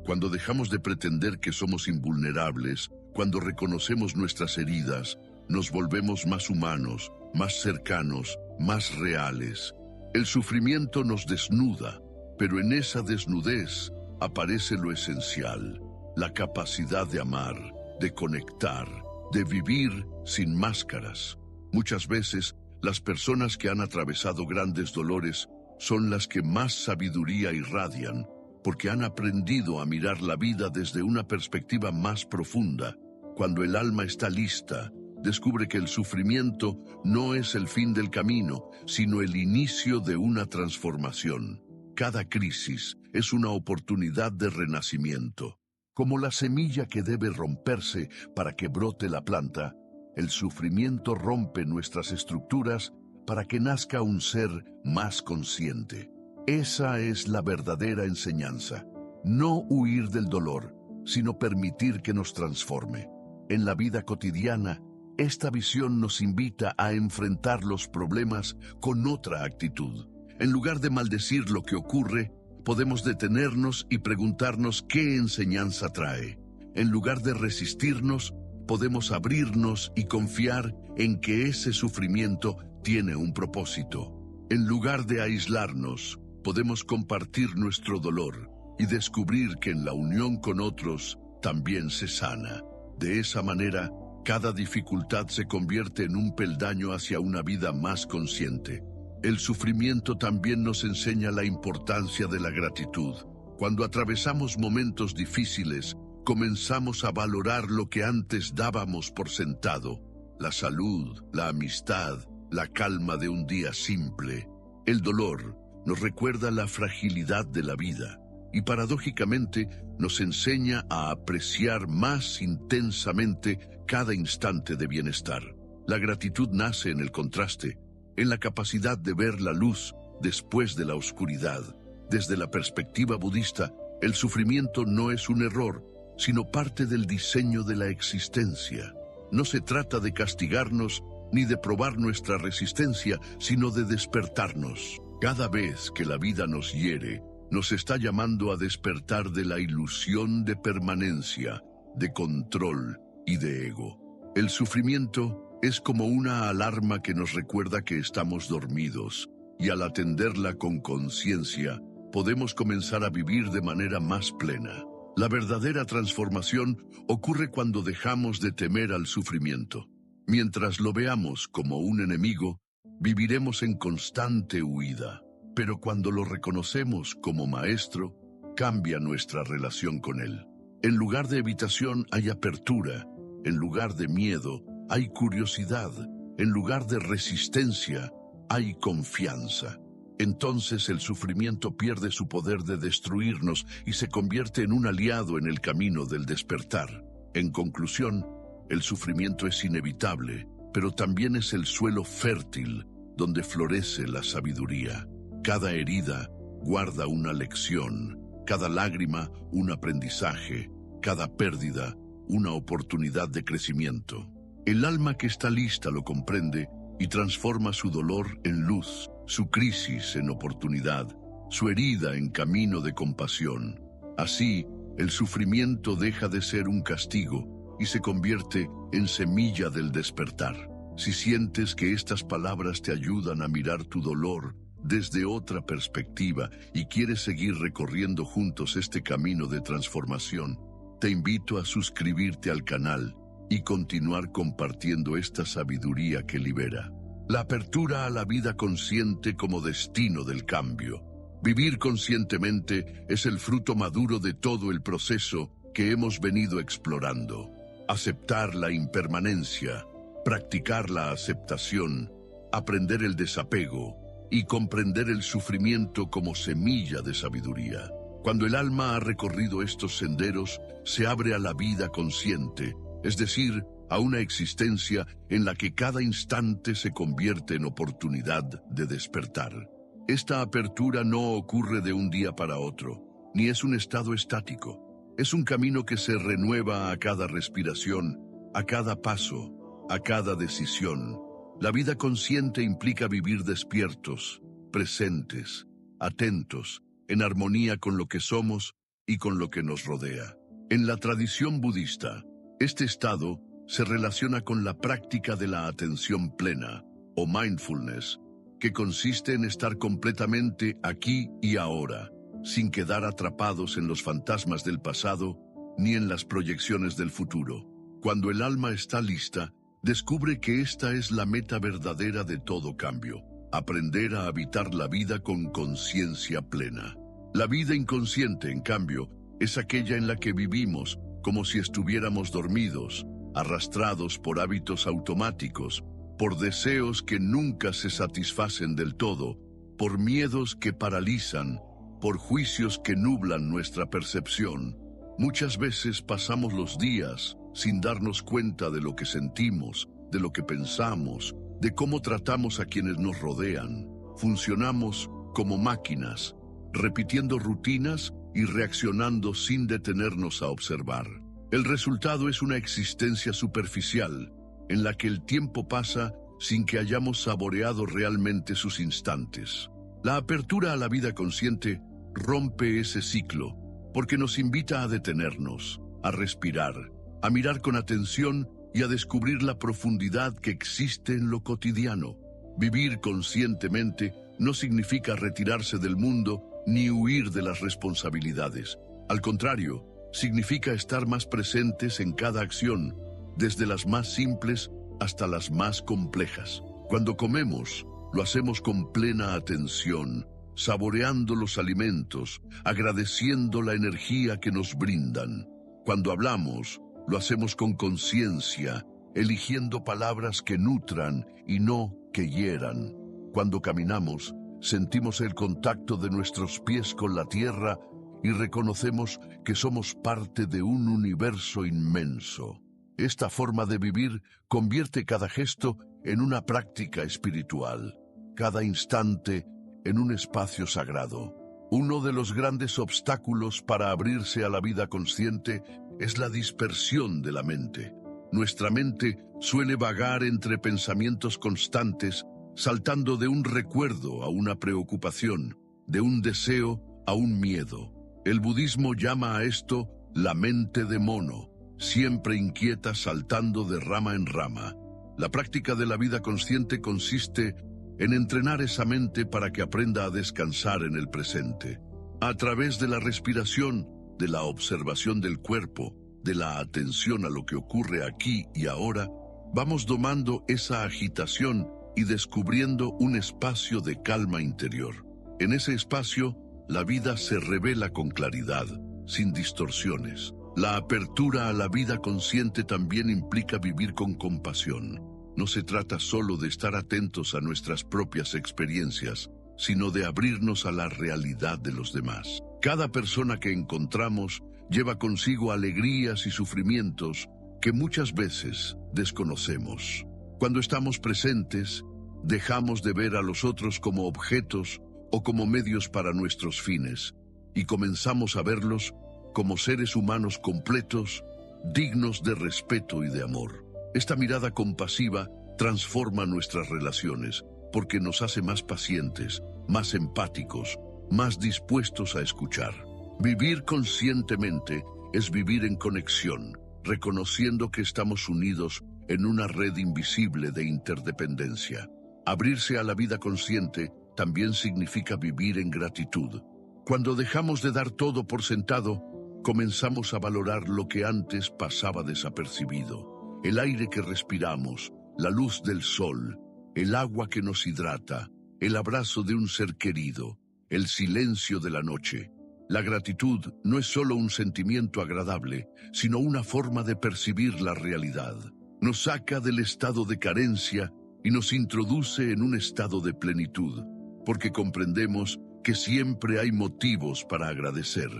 Cuando dejamos de pretender que somos invulnerables, cuando reconocemos nuestras heridas, nos volvemos más humanos, más cercanos, más reales. El sufrimiento nos desnuda, pero en esa desnudez aparece lo esencial, la capacidad de amar, de conectar, de vivir sin máscaras. Muchas veces, las personas que han atravesado grandes dolores son las que más sabiduría irradian, porque han aprendido a mirar la vida desde una perspectiva más profunda. Cuando el alma está lista, descubre que el sufrimiento no es el fin del camino, sino el inicio de una transformación. Cada crisis es una oportunidad de renacimiento. Como la semilla que debe romperse para que brote la planta, el sufrimiento rompe nuestras estructuras para que nazca un ser más consciente. Esa es la verdadera enseñanza. No huir del dolor, sino permitir que nos transforme. En la vida cotidiana, esta visión nos invita a enfrentar los problemas con otra actitud. En lugar de maldecir lo que ocurre, podemos detenernos y preguntarnos qué enseñanza trae. En lugar de resistirnos, podemos abrirnos y confiar en que ese sufrimiento tiene un propósito. En lugar de aislarnos, podemos compartir nuestro dolor y descubrir que en la unión con otros también se sana. De esa manera, cada dificultad se convierte en un peldaño hacia una vida más consciente. El sufrimiento también nos enseña la importancia de la gratitud. Cuando atravesamos momentos difíciles, comenzamos a valorar lo que antes dábamos por sentado: la salud, la amistad, la calma de un día simple. El dolor nos recuerda la fragilidad de la vida y paradójicamente nos enseña a apreciar más intensamente cada instante de bienestar. La gratitud nace en el contraste, en la capacidad de ver la luz después de la oscuridad. Desde la perspectiva budista, el sufrimiento no es un error, sino parte del diseño de la existencia. No se trata de castigarnos ni de probar nuestra resistencia, sino de despertarnos. Cada vez que la vida nos hiere, nos está llamando a despertar de la ilusión de permanencia, de control y de ego. El sufrimiento es como una alarma que nos recuerda que estamos dormidos, y al atenderla con conciencia, podemos comenzar a vivir de manera más plena. La verdadera transformación ocurre cuando dejamos de temer al sufrimiento. Mientras lo veamos como un enemigo, viviremos en constante huida. Pero cuando lo reconocemos como maestro, cambia nuestra relación con él. En lugar de evitación hay apertura, en lugar de miedo hay curiosidad, en lugar de resistencia hay confianza. Entonces el sufrimiento pierde su poder de destruirnos y se convierte en un aliado en el camino del despertar. En conclusión, el sufrimiento es inevitable, pero también es el suelo fértil donde florece la sabiduría. Cada herida guarda una lección, cada lágrima un aprendizaje, cada pérdida una oportunidad de crecimiento. El alma que está lista lo comprende y transforma su dolor en luz, su crisis en oportunidad, su herida en camino de compasión. Así, el sufrimiento deja de ser un castigo y se convierte en semilla del despertar. Si sientes que estas palabras te ayudan a mirar tu dolor desde otra perspectiva y quieres seguir recorriendo juntos este camino de transformación, te invito a suscribirte al canal y continuar compartiendo esta sabiduría que libera. La apertura a la vida consciente como destino del cambio. Vivir conscientemente es el fruto maduro de todo el proceso que hemos venido explorando. Aceptar la impermanencia, practicar la aceptación, aprender el desapego y comprender el sufrimiento como semilla de sabiduría. Cuando el alma ha recorrido estos senderos, se abre a la vida consciente, es decir, a una existencia en la que cada instante se convierte en oportunidad de despertar. Esta apertura no ocurre de un día para otro, ni es un estado estático. Es un camino que se renueva a cada respiración, a cada paso, a cada decisión. La vida consciente implica vivir despiertos, presentes, atentos, en armonía con lo que somos y con lo que nos rodea. En la tradición budista, este estado se relaciona con la práctica de la atención plena, o mindfulness, que consiste en estar completamente aquí y ahora, sin quedar atrapados en los fantasmas del pasado ni en las proyecciones del futuro. Cuando el alma está lista, descubre que esta es la meta verdadera de todo cambio: aprender a habitar la vida con conciencia plena. La vida inconsciente, en cambio, es aquella en la que vivimos como si estuviéramos dormidos, arrastrados por hábitos automáticos, por deseos que nunca se satisfacen del todo, por miedos que paralizan, por juicios que nublan nuestra percepción. Muchas veces pasamos los días sin darnos cuenta de lo que sentimos, de lo que pensamos, de cómo tratamos a quienes nos rodean. Funcionamos como máquinas, repitiendo rutinas y reaccionando sin detenernos a observar. El resultado es una existencia superficial, en la que el tiempo pasa sin que hayamos saboreado realmente sus instantes. La apertura a la vida consciente rompe ese ciclo, porque nos invita a detenernos, a respirar, a mirar con atención y a descubrir la profundidad que existe en lo cotidiano. Vivir conscientemente no significa retirarse del mundo ni huir de las responsabilidades. Al contrario, significa estar más presentes en cada acción, desde las más simples hasta las más complejas. Cuando comemos, lo hacemos con plena atención, saboreando los alimentos, agradeciendo la energía que nos brindan. Cuando hablamos, lo hacemos con conciencia, eligiendo palabras que nutran y no que hieran. Cuando caminamos, sentimos el contacto de nuestros pies con la tierra y reconocemos que somos parte de un universo inmenso. Esta forma de vivir convierte cada gesto en una práctica espiritual, cada instante en un espacio sagrado. Uno de los grandes obstáculos para abrirse a la vida consciente es la dispersión de la mente. Nuestra mente suele vagar entre pensamientos constantes, saltando de un recuerdo a una preocupación, de un deseo a un miedo. El budismo llama a esto la mente de mono, siempre inquieta saltando de rama en rama. La práctica de la vida consciente consiste en entrenar esa mente para que aprenda a descansar en el presente. A través de la respiración, de la observación del cuerpo, de la atención a lo que ocurre aquí y ahora, vamos domando esa agitación y descubriendo un espacio de calma interior. En ese espacio, la vida se revela con claridad, sin distorsiones. La apertura a la vida consciente también implica vivir con compasión. No se trata solo de estar atentos a nuestras propias experiencias, sino de abrirnos a la realidad de los demás. Cada persona que encontramos lleva consigo alegrías y sufrimientos que muchas veces desconocemos. Cuando estamos presentes, dejamos de ver a los otros como objetos o como medios para nuestros fines, y comenzamos a verlos como seres humanos completos, dignos de respeto y de amor. Esta mirada compasiva transforma nuestras relaciones, porque nos hace más pacientes, más empáticos, más dispuestos a escuchar. Vivir conscientemente es vivir en conexión, reconociendo que estamos unidos en una red invisible de interdependencia. Abrirse a la vida consciente también significa vivir en gratitud. Cuando dejamos de dar todo por sentado, comenzamos a valorar lo que antes pasaba desapercibido. El aire que respiramos, la luz del sol, el agua que nos hidrata, el abrazo de un ser querido, el silencio de la noche. La gratitud no es solo un sentimiento agradable, sino una forma de percibir la realidad. Nos saca del estado de carencia y nos introduce en un estado de plenitud, porque comprendemos que siempre hay motivos para agradecer.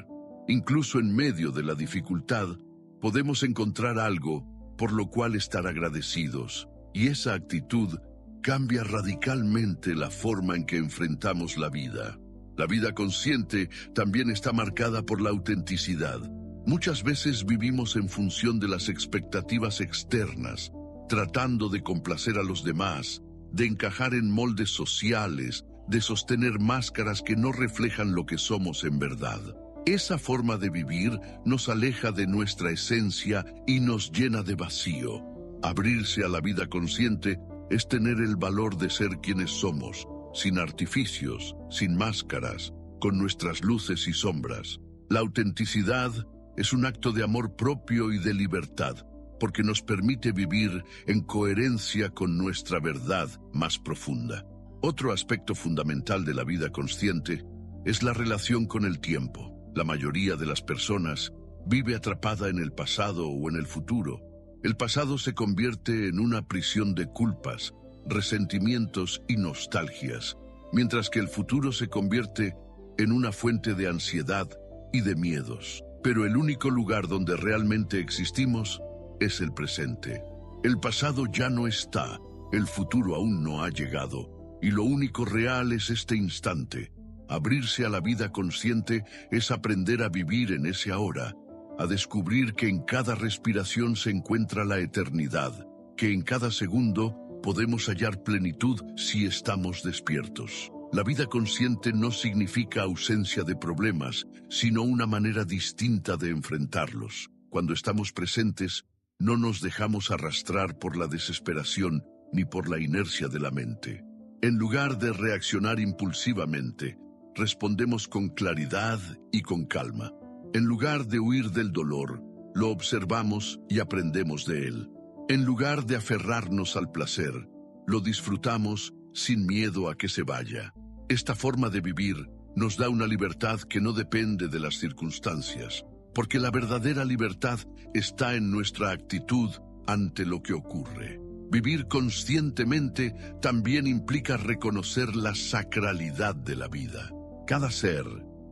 Incluso en medio de la dificultad, podemos encontrar algo por lo cual estar agradecidos, y esa actitud cambia radicalmente la forma en que enfrentamos la vida. La vida consciente también está marcada por la autenticidad. Muchas veces vivimos en función de las expectativas externas, tratando de complacer a los demás, de encajar en moldes sociales, de sostener máscaras que no reflejan lo que somos en verdad. Esa forma de vivir nos aleja de nuestra esencia y nos llena de vacío. Abrirse a la vida consciente es tener el valor de ser quienes somos, sin artificios, sin máscaras, con nuestras luces y sombras. La autenticidad es un acto de amor propio y de libertad, porque nos permite vivir en coherencia con nuestra verdad más profunda. Otro aspecto fundamental de la vida consciente es la relación con el tiempo. La mayoría de las personas vive atrapada en el pasado o en el futuro. El pasado se convierte en una prisión de culpas, resentimientos y nostalgias, mientras que el futuro se convierte en una fuente de ansiedad y de miedos. Pero el único lugar donde realmente existimos es el presente. El pasado ya no está, el futuro aún no ha llegado, y lo único real es este instante. Abrirse a la vida consciente es aprender a vivir en ese ahora, a descubrir que en cada respiración se encuentra la eternidad, que en cada segundo podemos hallar plenitud si estamos despiertos. La vida consciente no significa ausencia de problemas, sino una manera distinta de enfrentarlos. Cuando estamos presentes, no nos dejamos arrastrar por la desesperación ni por la inercia de la mente. En lugar de reaccionar impulsivamente, respondemos con claridad y con calma. En lugar de huir del dolor, lo observamos y aprendemos de él. En lugar de aferrarnos al placer, lo disfrutamos sin miedo a que se vaya. Esta forma de vivir nos da una libertad que no depende de las circunstancias, porque la verdadera libertad está en nuestra actitud ante lo que ocurre. Vivir conscientemente también implica reconocer la sacralidad de la vida. Cada ser,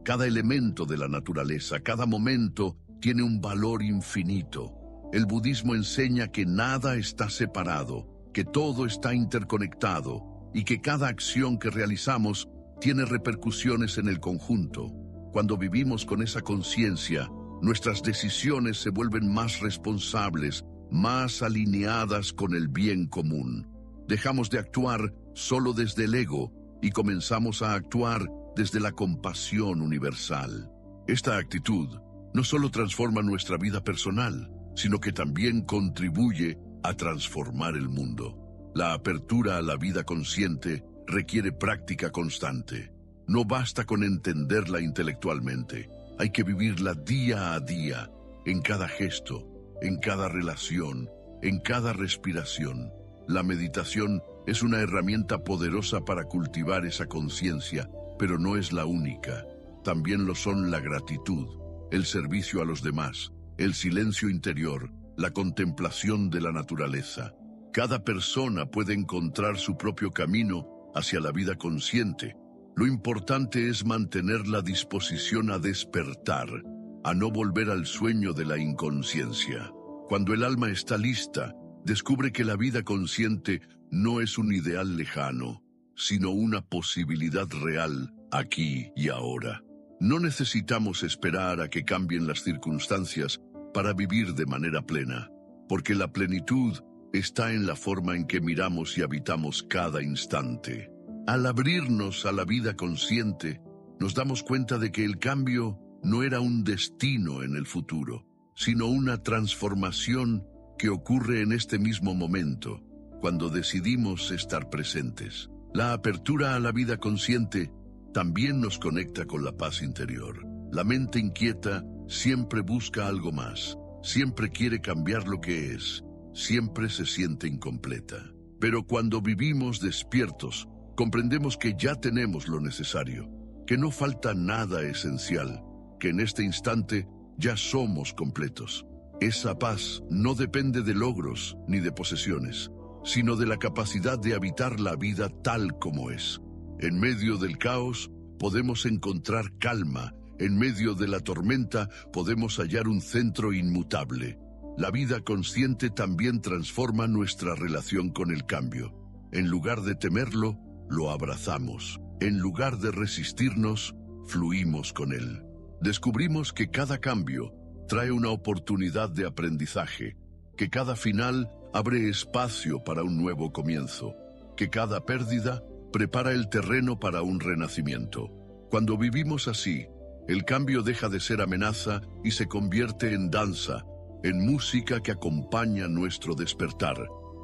cada elemento de la naturaleza, cada momento tiene un valor infinito. El budismo enseña que nada está separado, que todo está interconectado y que cada acción que realizamos tiene repercusiones en el conjunto. Cuando vivimos con esa conciencia, nuestras decisiones se vuelven más responsables, más alineadas con el bien común. Dejamos de actuar solo desde el ego y comenzamos a actuar desde la compasión universal. Esta actitud no solo transforma nuestra vida personal, sino que también contribuye a transformar el mundo. La apertura a la vida consciente requiere práctica constante. No basta con entenderla intelectualmente, hay que vivirla día a día, en cada gesto, en cada relación, en cada respiración. La meditación es una herramienta poderosa para cultivar esa conciencia, pero no es la única. También lo son la gratitud, el servicio a los demás, el silencio interior, la contemplación de la naturaleza. Cada persona puede encontrar su propio camino hacia la vida consciente. Lo importante es mantener la disposición a despertar, a no volver al sueño de la inconsciencia. Cuando el alma está lista, descubre que la vida consciente no es un ideal lejano, sino una posibilidad real aquí y ahora. No necesitamos esperar a que cambien las circunstancias para vivir de manera plena, porque la plenitud está en la forma en que miramos y habitamos cada instante. Al abrirnos a la vida consciente, nos damos cuenta de que el cambio no era un destino en el futuro, sino una transformación que ocurre en este mismo momento, cuando decidimos estar presentes. La apertura a la vida consciente también nos conecta con la paz interior. La mente inquieta siempre busca algo más, siempre quiere cambiar lo que es, siempre se siente incompleta. Pero cuando vivimos despiertos, comprendemos que ya tenemos lo necesario, que no falta nada esencial, que en este instante ya somos completos. Esa paz no depende de logros ni de posesiones, sino de la capacidad de habitar la vida tal como es. En medio del caos podemos encontrar calma, en medio de la tormenta podemos hallar un centro inmutable. La vida consciente también transforma nuestra relación con el cambio. En lugar de temerlo, lo abrazamos. En lugar de resistirnos, fluimos con él. Descubrimos que cada cambio trae una oportunidad de aprendizaje, que cada final abre espacio para un nuevo comienzo, que cada pérdida prepara el terreno para un renacimiento. Cuando vivimos así, el cambio deja de ser amenaza y se convierte en danza, en música que acompaña nuestro despertar.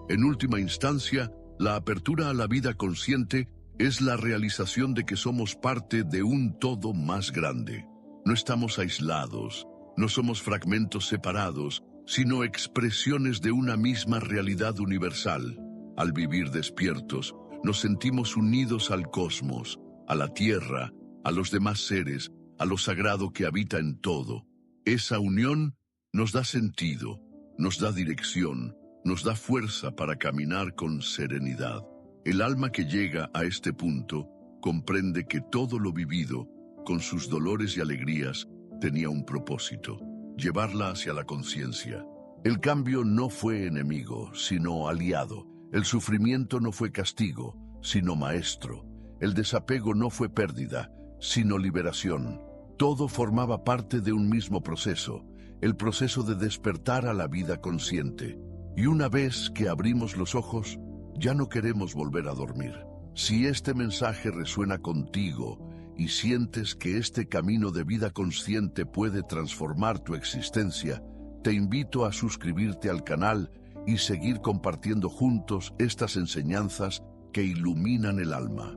En última instancia, la apertura a la vida consciente es la realización de que somos parte de un todo más grande. No estamos aislados, no somos fragmentos separados, sino expresiones de una misma realidad universal. Al vivir despiertos, nos sentimos unidos al cosmos, a la tierra, a los demás seres, a lo sagrado que habita en todo. Esa unión nos da sentido, nos da dirección, nos da fuerza para caminar con serenidad. El alma que llega a este punto comprende que todo lo vivido, con sus dolores y alegrías, tenía un propósito: llevarla hacia la conciencia. El cambio no fue enemigo, sino aliado. El sufrimiento no fue castigo, sino maestro. El desapego no fue pérdida, sino liberación. Todo formaba parte de un mismo proceso, el proceso de despertar a la vida consciente. Y una vez que abrimos los ojos, ya no queremos volver a dormir. Si este mensaje resuena contigo y sientes que este camino de vida consciente puede transformar tu existencia, te invito a suscribirte al canal y seguir compartiendo juntos estas enseñanzas que iluminan el alma.